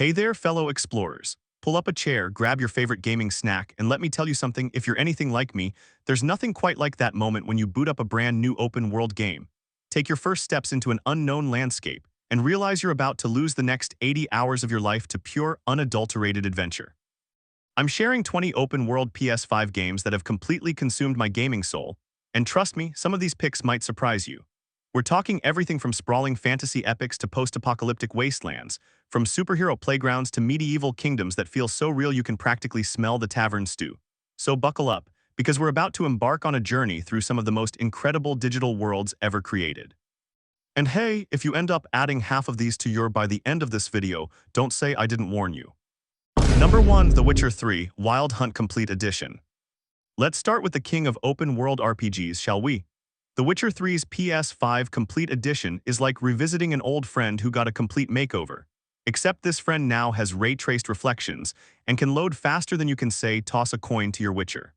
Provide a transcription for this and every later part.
Hey there, fellow explorers. Pull up a chair, grab your favorite gaming snack, and let me tell you something, if you're anything like me, there's nothing quite like that moment when you boot up a brand new open-world game. Take your first steps into an unknown landscape, and realize you're about to lose the next 80 hours of your life to pure, unadulterated adventure. I'm sharing 20 open-world PS5 games that have completely consumed my gaming soul, and trust me, some of these picks might surprise you. We're talking everything from sprawling fantasy epics to post-apocalyptic wastelands, from superhero playgrounds to medieval kingdoms that feel so real you can practically smell the tavern stew. So buckle up, because we're about to embark on a journey through some of the most incredible digital worlds ever created. And hey, if you end up adding half of these to your by the end of this video, don't say I didn't warn you. Number 1, The Witcher 3 Wild Hunt Complete Edition. Let's start with the king of open-world RPGs, shall we? The Witcher 3's PS5 Complete Edition is like revisiting an old friend who got a complete makeover. Except this friend now has ray-traced reflections and can load faster than you can say toss a coin to your Witcher.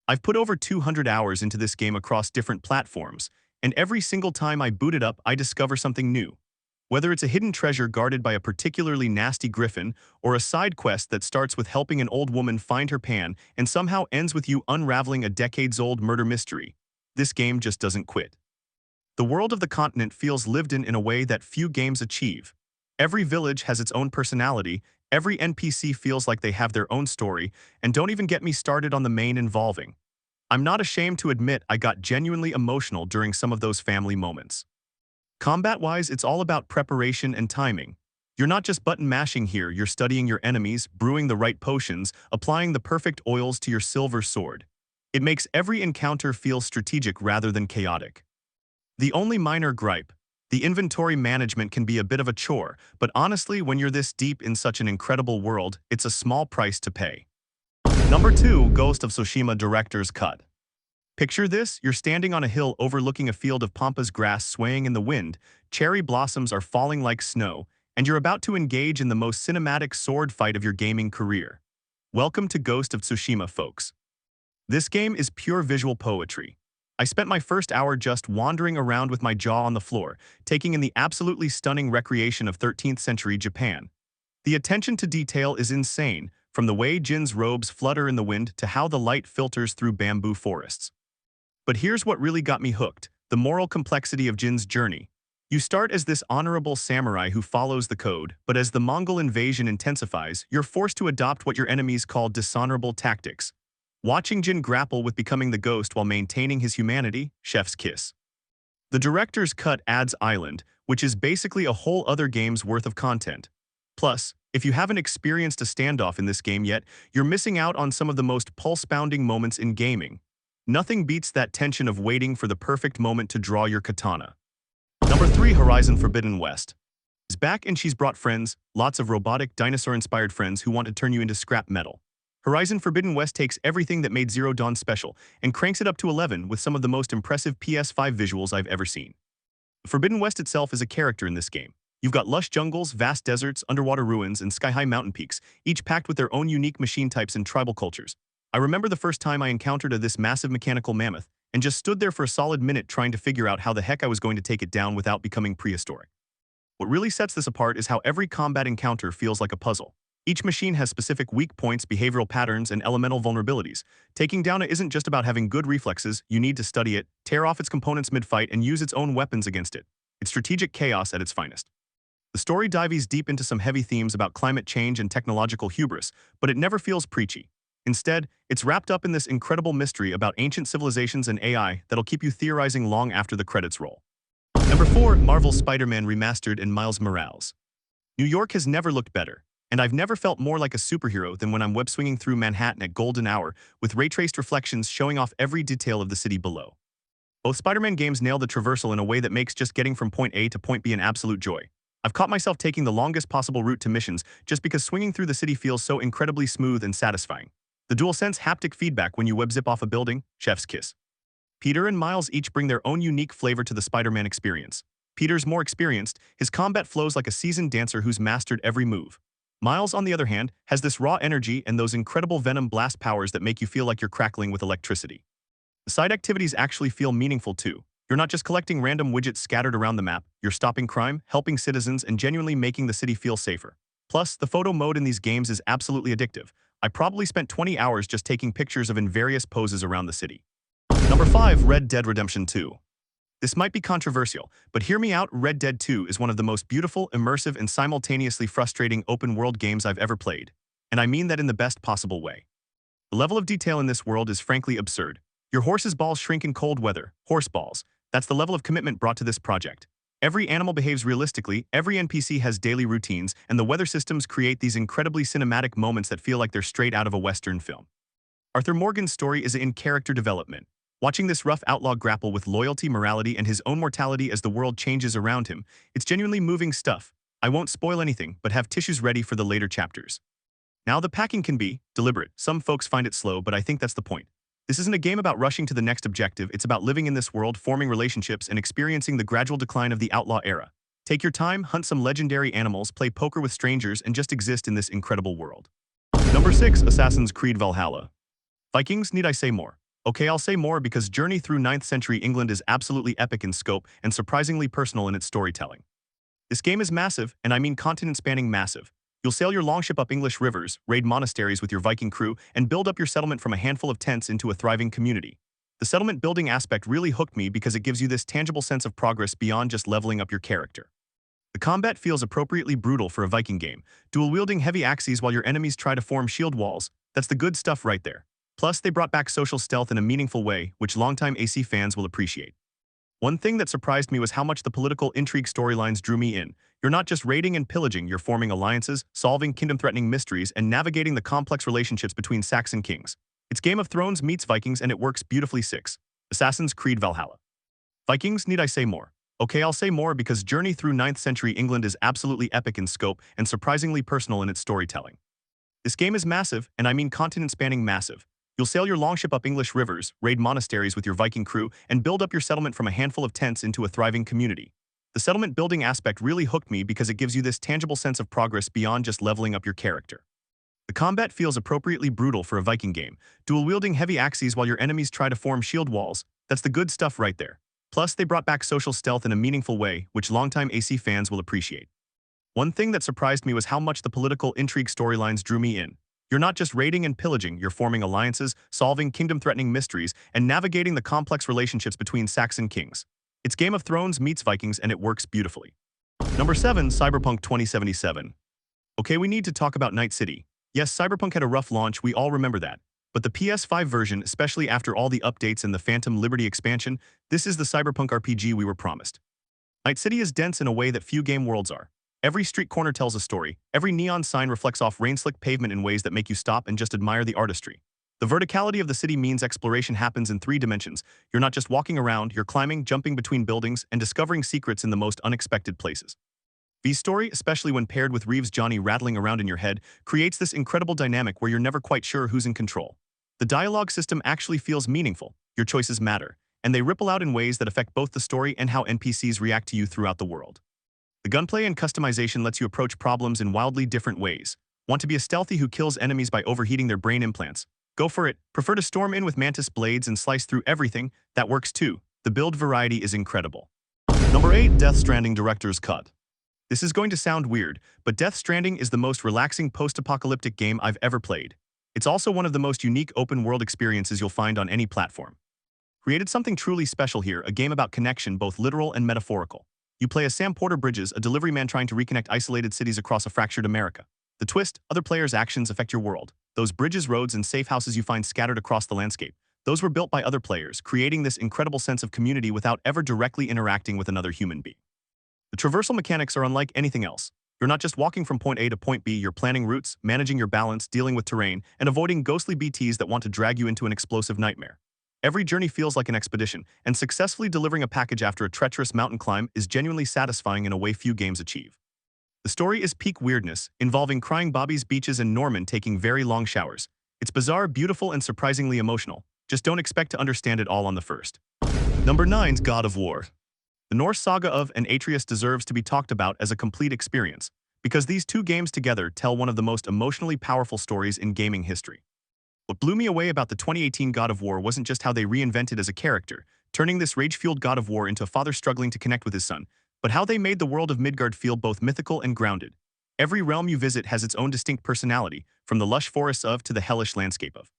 I've put over 200 hours into this game across different platforms, and every single time I boot it up, I discover something new. Whether it's a hidden treasure guarded by a particularly nasty griffin, or a side quest that starts with helping an old woman find her pan and somehow ends with you unraveling a decades-old murder mystery, this game just doesn't quit. The world of the continent feels lived in a way that few games achieve. Every village has its own personality, every NPC feels like they have their own story, and don't even get me started on the main involving. I'm not ashamed to admit I got genuinely emotional during some of those family moments. Combat-wise, it's all about preparation and timing. You're not just button mashing here, you're studying your enemies, brewing the right potions, applying the perfect oils to your silver sword. It makes every encounter feel strategic rather than chaotic. The only minor gripe, the inventory management can be a bit of a chore, but honestly, when you're this deep in such an incredible world, it's a small price to pay. Number 2, Ghost of Tsushima Director's Cut. Picture this, you're standing on a hill overlooking a field of pampas grass swaying in the wind, cherry blossoms are falling like snow, and you're about to engage in the most cinematic sword fight of your gaming career. Welcome to Ghost of Tsushima, folks. This game is pure visual poetry. I spent my first hour just wandering around with my jaw on the floor, taking in the absolutely stunning recreation of 13th century Japan. The attention to detail is insane, from the way Jin's robes flutter in the wind to how the light filters through bamboo forests. But here's what really got me hooked, the moral complexity of Jin's journey. You start as this honorable samurai who follows the code, but as the Mongol invasion intensifies, you're forced to adopt what your enemies call dishonorable tactics. Watching Jin grapple with becoming the ghost while maintaining his humanity, chef's kiss. The director's cut adds Island, which is basically a whole other game's worth of content. Plus, if you haven't experienced a standoff in this game yet, you're missing out on some of the most pulse-pounding moments in gaming. Nothing beats that tension of waiting for the perfect moment to draw your katana. Number 3, Horizon Forbidden West. Is back and she's brought friends, lots of robotic, dinosaur-inspired friends who want to turn you into scrap metal. Horizon Forbidden West takes everything that made Zero Dawn special and cranks it up to 11 with some of the most impressive PS5 visuals I've ever seen. Forbidden West itself is a character in this game. You've got lush jungles, vast deserts, underwater ruins, and sky-high mountain peaks, each packed with their own unique machine types and tribal cultures. I remember the first time I encountered this massive mechanical mammoth and just stood there for a solid minute trying to figure out how the heck I was going to take it down without becoming prehistoric. What really sets this apart is how every combat encounter feels like a puzzle. Each machine has specific weak points, behavioral patterns, and elemental vulnerabilities. Taking down it isn't just about having good reflexes, you need to study it, tear off its components mid-fight, and use its own weapons against it. It's strategic chaos at its finest. The story dives deep into some heavy themes about climate change and technological hubris, but it never feels preachy. Instead, it's wrapped up in this incredible mystery about ancient civilizations and AI that'll keep you theorizing long after the credits roll. Number 4, Marvel's Spider-Man Remastered and Miles Morales. New York has never looked better. And I've never felt more like a superhero than when I'm web-swinging through Manhattan at golden hour with ray-traced reflections showing off every detail of the city below. Both Spider-Man games nail the traversal in a way that makes just getting from point A to point B an absolute joy. I've caught myself taking the longest possible route to missions just because swinging through the city feels so incredibly smooth and satisfying. The DualSense haptic feedback when you web-zip off a building, chef's kiss. Peter and Miles each bring their own unique flavor to the Spider-Man experience. Peter's more experienced, his combat flows like a seasoned dancer who's mastered every move. Miles, on the other hand, has this raw energy and those incredible venom blast powers that make you feel like you're crackling with electricity. The side activities actually feel meaningful too. You're not just collecting random widgets scattered around the map, you're stopping crime, helping citizens, and genuinely making the city feel safer. Plus, the photo mode in these games is absolutely addictive. I probably spent 20 hours just taking pictures of in various poses around the city. Number 5. Red Dead Redemption 2. This might be controversial, but hear me out. Red Dead 2 is one of the most beautiful, immersive, and simultaneously frustrating open-world games I've ever played. And I mean that in the best possible way. The level of detail in this world is frankly absurd. Your horse's balls shrink in cold weather, horse balls. That's the level of commitment brought to this project. Every animal behaves realistically, every NPC has daily routines, and the weather systems create these incredibly cinematic moments that feel like they're straight out of a Western film. Arthur Morgan's story is in character development. Watching this rough outlaw grapple with loyalty, morality, and his own mortality as the world changes around him, it's genuinely moving stuff. I won't spoil anything, but have tissues ready for the later chapters. Now, the packing can be deliberate. Some folks find it slow, but I think that's the point. This isn't a game about rushing to the next objective, it's about living in this world, forming relationships, and experiencing the gradual decline of the outlaw era. Take your time, hunt some legendary animals, play poker with strangers, and just exist in this incredible world. Number 6. Assassin's Creed Valhalla. Vikings, need I say more? Okay, I'll say more because Journey Through 9th Century England is absolutely epic in scope and surprisingly personal in its storytelling. This game is massive, and I mean continent-spanning massive. You'll sail your longship up English rivers, raid monasteries with your Viking crew, and build up your settlement from a handful of tents into a thriving community. The settlement building aspect really hooked me because it gives you this tangible sense of progress beyond just leveling up your character. The combat feels appropriately brutal for a Viking game, dual-wielding heavy axes while your enemies try to form shield walls. That's the good stuff right there. Plus, they brought back social stealth in a meaningful way, which longtime AC fans will appreciate. One thing that surprised me was how much the political intrigue storylines drew me in. You're not just raiding and pillaging, you're forming alliances, solving kingdom-threatening mysteries, and navigating the complex relationships between Saxon kings. It's Game of Thrones meets Vikings, and it works beautifully. 6. Assassin's Creed Valhalla. Vikings, need I say more? Okay, I'll say more because Journey Through 9th Century England is absolutely epic in scope and surprisingly personal in its storytelling. This game is massive, and I mean continent-spanning massive. You'll sail your longship up English rivers, raid monasteries with your Viking crew, and build up your settlement from a handful of tents into a thriving community. The settlement building aspect really hooked me because it gives you this tangible sense of progress beyond just leveling up your character. The combat feels appropriately brutal for a Viking game, dual-wielding heavy axes while your enemies try to form shield walls. That's the good stuff right there. Plus, they brought back social stealth in a meaningful way, which longtime AC fans will appreciate. One thing that surprised me was how much the political intrigue storylines drew me in. You're not just raiding and pillaging, you're forming alliances, solving kingdom-threatening mysteries, and navigating the complex relationships between Saxon kings. It's Game of Thrones meets Vikings, and it works beautifully. Number 7. Cyberpunk 2077. Okay, we need to talk about Night City. Yes, Cyberpunk had a rough launch, we all remember that. But the PS5 version, especially after all the updates and the Phantom Liberty expansion, this is the Cyberpunk RPG we were promised. Night City is dense in a way that few game worlds are. Every street corner tells a story, every neon sign reflects off rain-slick pavement in ways that make you stop and just admire the artistry. The verticality of the city means exploration happens in 3 dimensions. You're not just walking around, you're climbing, jumping between buildings, and discovering secrets in the most unexpected places. V's story, especially when paired with Reeves' Johnny rattling around in your head, creates this incredible dynamic where you're never quite sure who's in control. The dialogue system actually feels meaningful, your choices matter, and they ripple out in ways that affect both the story and how NPCs react to you throughout the world. The gunplay and customization lets you approach problems in wildly different ways. Want to be a stealthy who kills enemies by overheating their brain implants? Go for it. Prefer to storm in with mantis blades and slice through everything? That works too. The build variety is incredible. Number 8. Death Stranding Director's Cut. This is going to sound weird, but Death Stranding is the most relaxing post-apocalyptic game I've ever played. It's also one of the most unique open-world experiences you'll find on any platform. Created something truly special here, a game about connection, both literal and metaphorical. You play as Sam Porter Bridges, a delivery man trying to reconnect isolated cities across a fractured America. The twist, other players' actions affect your world. Those bridges, roads, and safe houses you find scattered across the landscape, those were built by other players, creating this incredible sense of community without ever directly interacting with another human being. The traversal mechanics are unlike anything else. You're not just walking from point A to point B, you're planning routes, managing your balance, dealing with terrain, and avoiding ghostly BTs that want to drag you into an explosive nightmare. Every journey feels like an expedition, and successfully delivering a package after a treacherous mountain climb is genuinely satisfying in a way few games achieve. The story is peak weirdness, involving crying Bobby's beaches and Norman taking very long showers. It's bizarre, beautiful, and surprisingly emotional. Just don't expect to understand it all on the first. Number 9. God of War. The Norse saga of and Atreus deserves to be talked about as a complete experience, because these 2 games together tell one of the most emotionally powerful stories in gaming history. What blew me away about the 2018 God of War wasn't just how they reinvented as a character, turning this rage-fueled God of War into a father struggling to connect with his son, but how they made the world of Midgard feel both mythical and grounded. Every realm you visit has its own distinct personality, from the lush forests of to the hellish landscape of.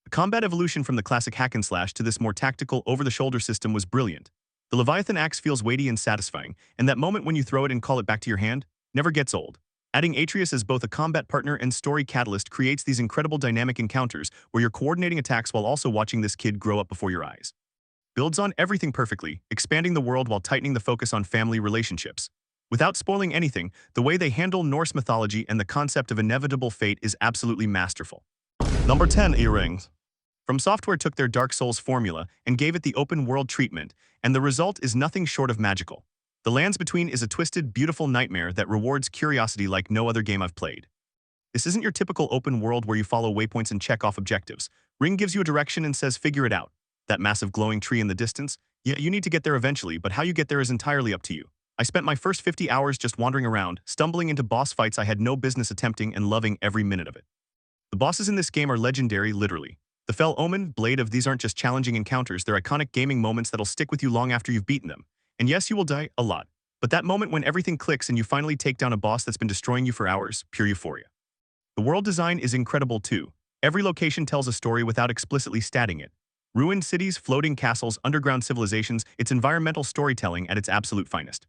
The combat evolution from the classic hack-and-slash to this more tactical, over-the-shoulder system was brilliant. The Leviathan axe feels weighty and satisfying, and that moment when you throw it and call it back to your hand never gets old. Adding Atreus as both a combat partner and story catalyst creates these incredible dynamic encounters where you're coordinating attacks while also watching this kid grow up before your eyes. Builds on everything perfectly, expanding the world while tightening the focus on family relationships. Without spoiling anything, the way they handle Norse mythology and the concept of inevitable fate is absolutely masterful. Number 10, Earrings. From Software took their Dark Souls formula and gave it the open world treatment, and the result is nothing short of magical. The Lands Between is a twisted, beautiful nightmare that rewards curiosity like no other game I've played. This isn't your typical open world where you follow waypoints and check off objectives. Ring gives you a direction and says figure it out. That massive glowing tree in the distance? Yeah, you need to get there eventually, but how you get there is entirely up to you. I spent my first 50 hours just wandering around, stumbling into boss fights I had no business attempting and loving every minute of it. The bosses in this game are legendary, literally. The Fell Omen, Blade of these aren't just challenging encounters, they're iconic gaming moments that'll stick with you long after you've beaten them. And yes, you will die, a lot. But that moment when everything clicks and you finally take down a boss that's been destroying you for hours, pure euphoria. The world design is incredible too. Every location tells a story without explicitly statting it. Ruined cities, floating castles, underground civilizations, it's environmental storytelling at its absolute finest.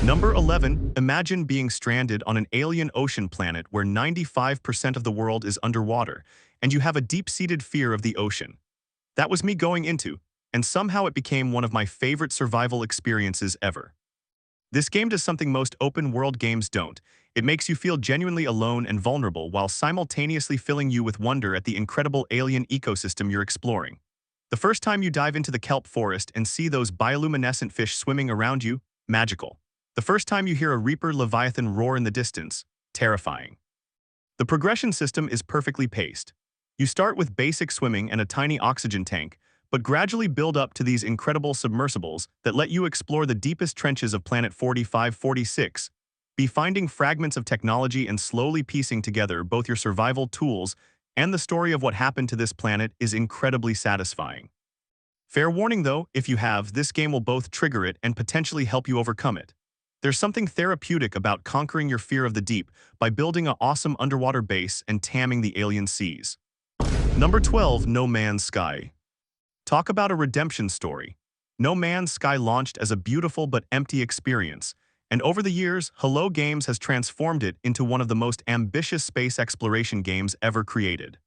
Number 11, imagine being stranded on an alien ocean planet where 95% of the world is underwater, and you have a deep-seated fear of the ocean. That was me going into, and somehow it became one of my favorite survival experiences ever. This game does something most open-world games don't. It makes you feel genuinely alone and vulnerable while simultaneously filling you with wonder at the incredible alien ecosystem you're exploring. The first time you dive into the kelp forest and see those bioluminescent fish swimming around you, magical. The first time you hear a Reaper Leviathan roar in the distance, terrifying. The progression system is perfectly paced. You start with basic swimming and a tiny oxygen tank, but gradually build up to these incredible submersibles that let you explore the deepest trenches of Planet 4546, be finding fragments of technology and slowly piecing together both your survival tools and the story of what happened to this planet is incredibly satisfying. Fair warning though, if you have, this game will both trigger it and potentially help you overcome it. There's something therapeutic about conquering your fear of the deep by building an awesome underwater base and tamming the alien seas. Number 12, No Man's Sky. Talk about a redemption story. No Man's Sky launched as a beautiful but empty experience, and over the years, Hello Games has transformed it into one of the most ambitious space exploration games ever created.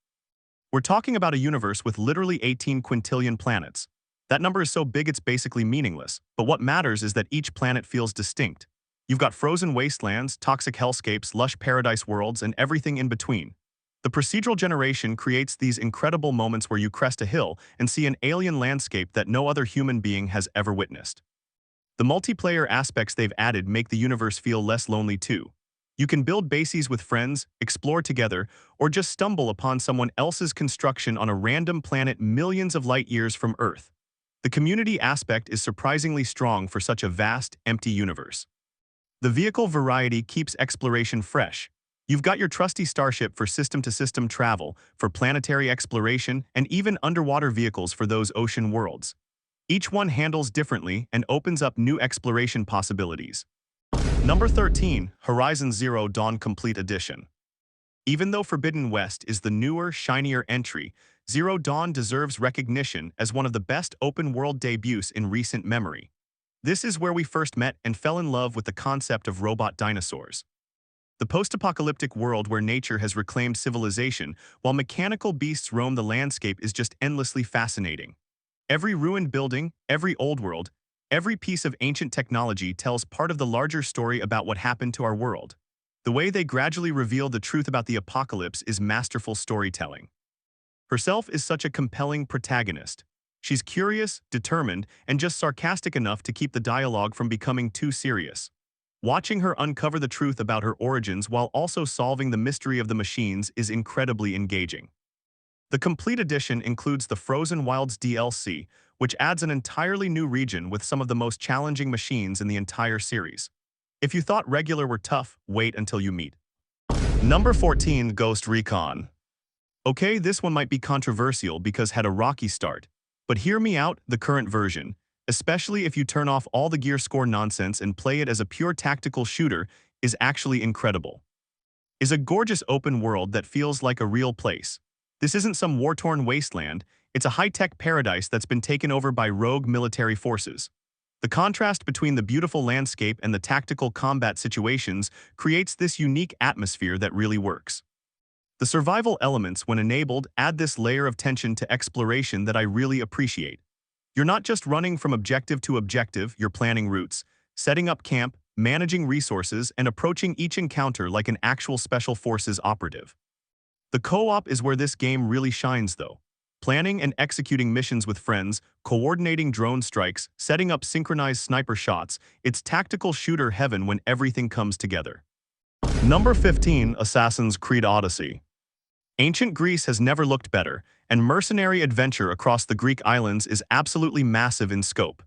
We're talking about a universe with literally 18 quintillion planets. That number is so big it's basically meaningless, but what matters is that each planet feels distinct. You've got frozen wastelands, toxic hellscapes, lush paradise worlds, and everything in between. The procedural generation creates these incredible moments where you crest a hill and see an alien landscape that no other human being has ever witnessed. The multiplayer aspects they've added make the universe feel less lonely too. You can build bases with friends, explore together, or just stumble upon someone else's construction on a random planet millions of light years from Earth. The community aspect is surprisingly strong for such a vast, empty universe. The vehicle variety keeps exploration fresh. You've got your trusty starship for system-to-system travel, for planetary exploration, and even underwater vehicles for those ocean worlds. Each one handles differently and opens up new exploration possibilities. Number 13, Horizon Zero Dawn Complete Edition. Even though Forbidden West is the newer, shinier entry, Zero Dawn deserves recognition as one of the best open-world debuts in recent memory. This is where we first met and fell in love with the concept of robot dinosaurs. The post-apocalyptic world where nature has reclaimed civilization while mechanical beasts roam the landscape is just endlessly fascinating. Every ruined building, every old world, every piece of ancient technology tells part of the larger story about what happened to our world. The way they gradually reveal the truth about the apocalypse is masterful storytelling. Herself is such a compelling protagonist. She's curious, determined, and just sarcastic enough to keep the dialogue from becoming too serious. Watching her uncover the truth about her origins while also solving the mystery of the machines is incredibly engaging. The complete edition includes the Frozen Wilds DLC, which adds an entirely new region with some of the most challenging machines in the entire series. If you thought regular were tough, wait until you meet. Number 14, Ghost Recon. Okay, this one might be controversial because had a rocky start, but hear me out, the current version, especially if you turn off all the gear score nonsense and play it as a pure tactical shooter, is actually incredible. is a gorgeous open world that feels like a real place. This isn't some war-torn wasteland, it's a high-tech paradise that's been taken over by rogue military forces. The contrast between the beautiful landscape and the tactical combat situations creates this unique atmosphere that really works. The survival elements, when enabled, add this layer of tension to exploration that I really appreciate. You're not just running from objective to objective, you're planning routes, setting up camp, managing resources, and approaching each encounter like an actual special forces operative. The co-op is where this game really shines though. Planning and executing missions with friends, coordinating drone strikes, setting up synchronized sniper shots, it's tactical shooter heaven when everything comes together. Number 15, Assassin's Creed Odyssey. Ancient Greece has never looked better, and mercenary adventure across the Greek islands is absolutely massive in scope.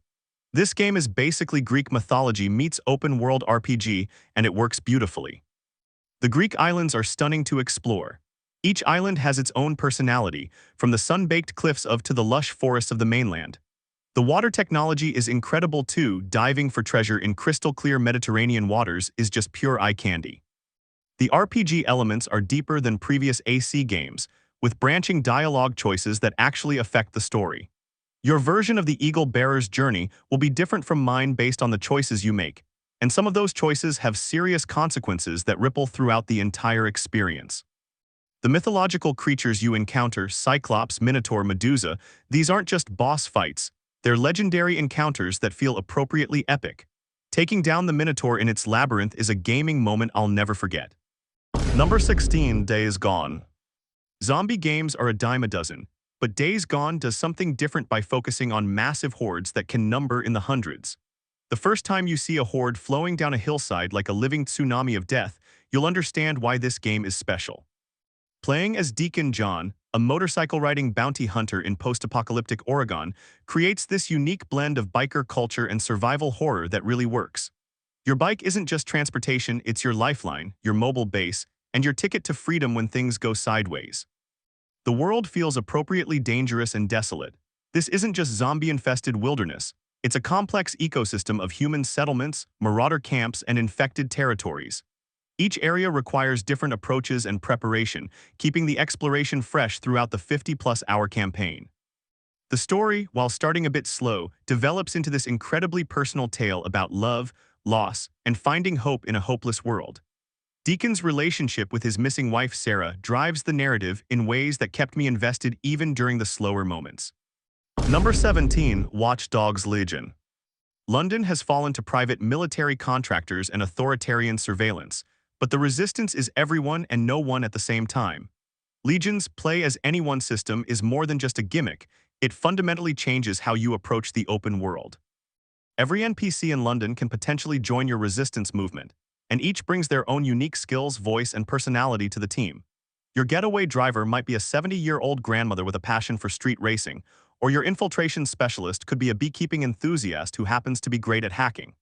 This game is basically Greek mythology meets open-world RPG, and it works beautifully. The Greek islands are stunning to explore. Each island has its own personality, from the sun-baked cliffs to the lush forests of the mainland. The water technology is incredible too. Diving for treasure in crystal-clear Mediterranean waters is just pure eye candy. The RPG elements are deeper than previous AC games, with branching dialogue choices that actually affect the story. Your version of the Eagle Bearer's journey will be different from mine based on the choices you make, and some of those choices have serious consequences that ripple throughout the entire experience. The mythological creatures you encounter, Cyclops, Minotaur, Medusa, these aren't just boss fights, they're legendary encounters that feel appropriately epic. Taking down the Minotaur in its labyrinth is a gaming moment I'll never forget. Number 16, Days Gone. Zombie games are a dime a dozen, but Days Gone does something different by focusing on massive hordes that can number in the hundreds. The first time you see a horde flowing down a hillside like a living tsunami of death, you'll understand why this game is special. Playing as Deacon John, a motorcycle-riding bounty hunter in post-apocalyptic Oregon, creates this unique blend of biker culture and survival horror that really works. Your bike isn't just transportation, it's your lifeline, your mobile base, and your ticket to freedom when things go sideways. The world feels appropriately dangerous and desolate. This isn't just zombie-infested wilderness. It's a complex ecosystem of human settlements, marauder camps, and infected territories. Each area requires different approaches and preparation, keeping the exploration fresh throughout the 50-plus-hour campaign. The story, while starting a bit slow, develops into this incredibly personal tale about love, loss, and finding hope in a hopeless world. Deacon's relationship with his missing wife Sarah drives the narrative in ways that kept me invested even during the slower moments. Number 17, Watch Dogs Legion. London has fallen to private military contractors and authoritarian surveillance, but the resistance is everyone and no one at the same time. Legion's play-as-anyone system is more than just a gimmick, it fundamentally changes how you approach the open world. Every NPC in London can potentially join your resistance movement, and each brings their own unique skills, voice, and personality to the team. Your getaway driver might be a 70-year-old grandmother with a passion for street racing, or your infiltration specialist could be a beekeeping enthusiast who happens to be great at hacking.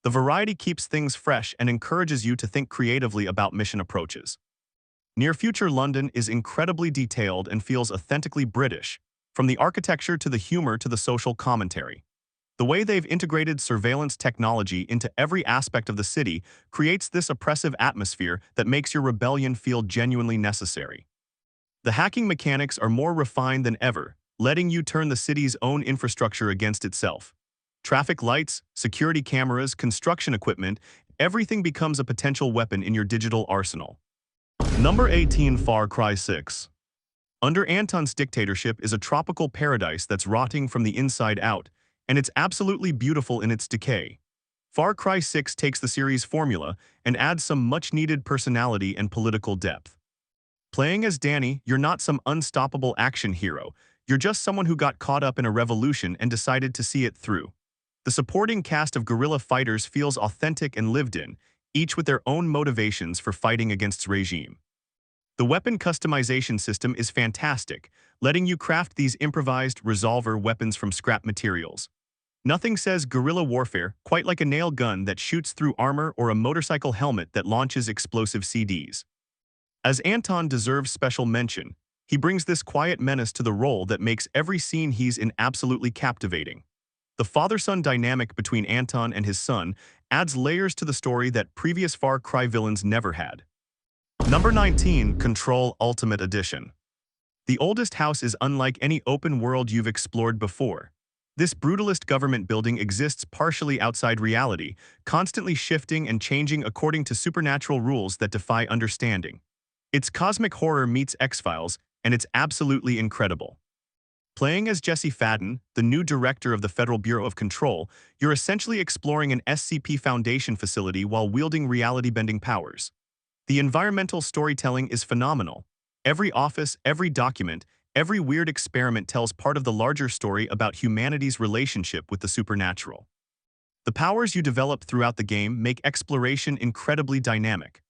The variety keeps things fresh and encourages you to think creatively about mission approaches. Near-future London is incredibly detailed and feels authentically British, from the architecture to the humor to the social commentary. The way they've integrated surveillance technology into every aspect of the city creates this oppressive atmosphere that makes your rebellion feel genuinely necessary. The hacking mechanics are more refined than ever, letting you turn the city's own infrastructure against itself. Traffic lights, security cameras, construction equipment, everything becomes a potential weapon in your digital arsenal. Number 18, Far Cry 6. Under Anton's dictatorship is a tropical paradise that's rotting from the inside out, and it's absolutely beautiful in its decay. Far Cry 6 takes the series' formula and adds some much-needed personality and political depth. Playing as Danny, you're not some unstoppable action hero, you're just someone who got caught up in a revolution and decided to see it through. The supporting cast of guerrilla fighters feels authentic and lived in, each with their own motivations for fighting against regime. The weapon customization system is fantastic, letting you craft these improvised revolver weapons from scrap materials. Nothing says guerrilla warfare quite like a nail gun that shoots through armor or a motorcycle helmet that launches explosive CDs. As Anton deserves special mention, he brings this quiet menace to the role that makes every scene he's in absolutely captivating. The father-son dynamic between Anton and his son adds layers to the story that previous Far Cry villains never had. Number 19, Control Ultimate Edition. The oldest house is unlike any open world you've explored before. This brutalist government building exists partially outside reality, constantly shifting and changing according to supernatural rules that defy understanding. It's cosmic horror meets X-Files, and it's absolutely incredible. Playing as Jesse Fadden, the new director of the Federal Bureau of Control, you're essentially exploring an SCP Foundation facility while wielding reality-bending powers. The environmental storytelling is phenomenal. Every office, every document, every weird experiment tells part of the larger story about humanity's relationship with the supernatural. The powers you develop throughout the game make exploration incredibly dynamic.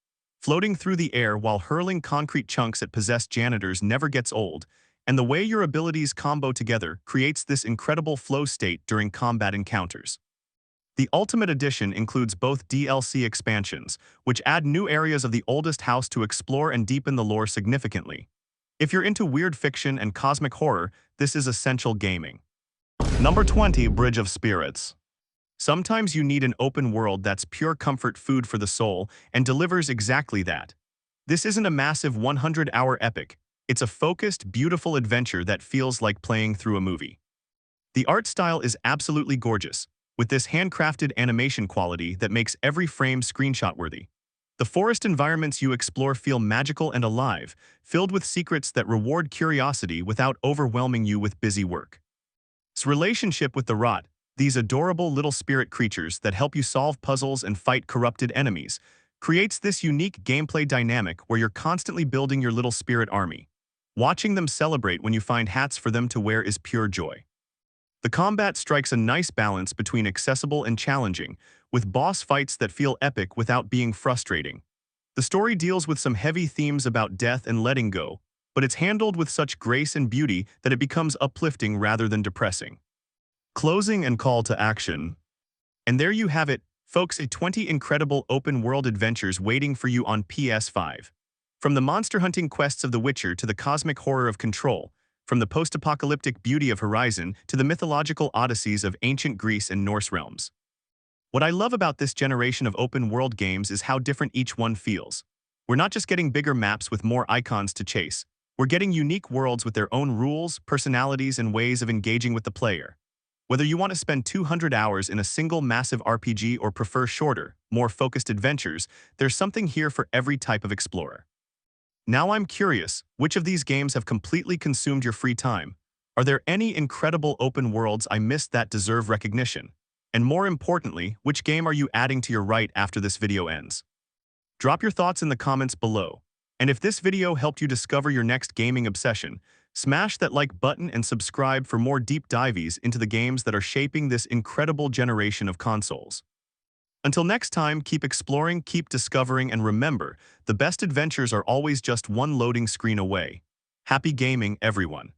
Floating through the air while hurling concrete chunks at possessed janitors never gets old, and the way your abilities combo together creates this incredible flow state during combat encounters. The Ultimate Edition includes both DLC expansions, which add new areas of the oldest house to explore and deepen the lore significantly. If you're into weird fiction and cosmic horror, this is essential gaming. Number 20, Bridge of Spirits. Sometimes you need an open world that's pure comfort food for the soul and delivers exactly that. This isn't a massive 100-hour epic. It's a focused, beautiful adventure that feels like playing through a movie. The art style is absolutely gorgeous, with this handcrafted animation quality that makes every frame screenshot-worthy. The forest environments you explore feel magical and alive, filled with secrets that reward curiosity without overwhelming you with busy work. Its relationship with the rot, these adorable little spirit creatures that help you solve puzzles and fight corrupted enemies, creates this unique gameplay dynamic where you're constantly building your little spirit army. Watching them celebrate when you find hats for them to wear is pure joy. The combat strikes a nice balance between accessible and challenging, with boss fights that feel epic without being frustrating. The story deals with some heavy themes about death and letting go, but it's handled with such grace and beauty that it becomes uplifting rather than depressing. Closing and call to action. And there you have it, folks, 20 incredible open-world adventures waiting for you on PS5. From the monster-hunting quests of The Witcher to the cosmic horror of Control, from the post-apocalyptic beauty of Horizon to the mythological odysseys of ancient Greece and Norse realms. What I love about this generation of open-world games is how different each one feels. We're not just getting bigger maps with more icons to chase. We're getting unique worlds with their own rules, personalities, and ways of engaging with the player. Whether you want to spend 200 hours in a single massive RPG or prefer shorter, more focused adventures, there's something here for every type of explorer. Now I'm curious, which of these games have completely consumed your free time? Are there any incredible open worlds I missed that deserve recognition? And more importantly, which game are you adding to your right after this video ends? Drop your thoughts in the comments below. And if this video helped you discover your next gaming obsession, smash that like button and subscribe for more deep dives into the games that are shaping this incredible generation of consoles. Until next time, keep exploring, keep discovering, and remember, the best adventures are always just one loading screen away. Happy gaming, everyone.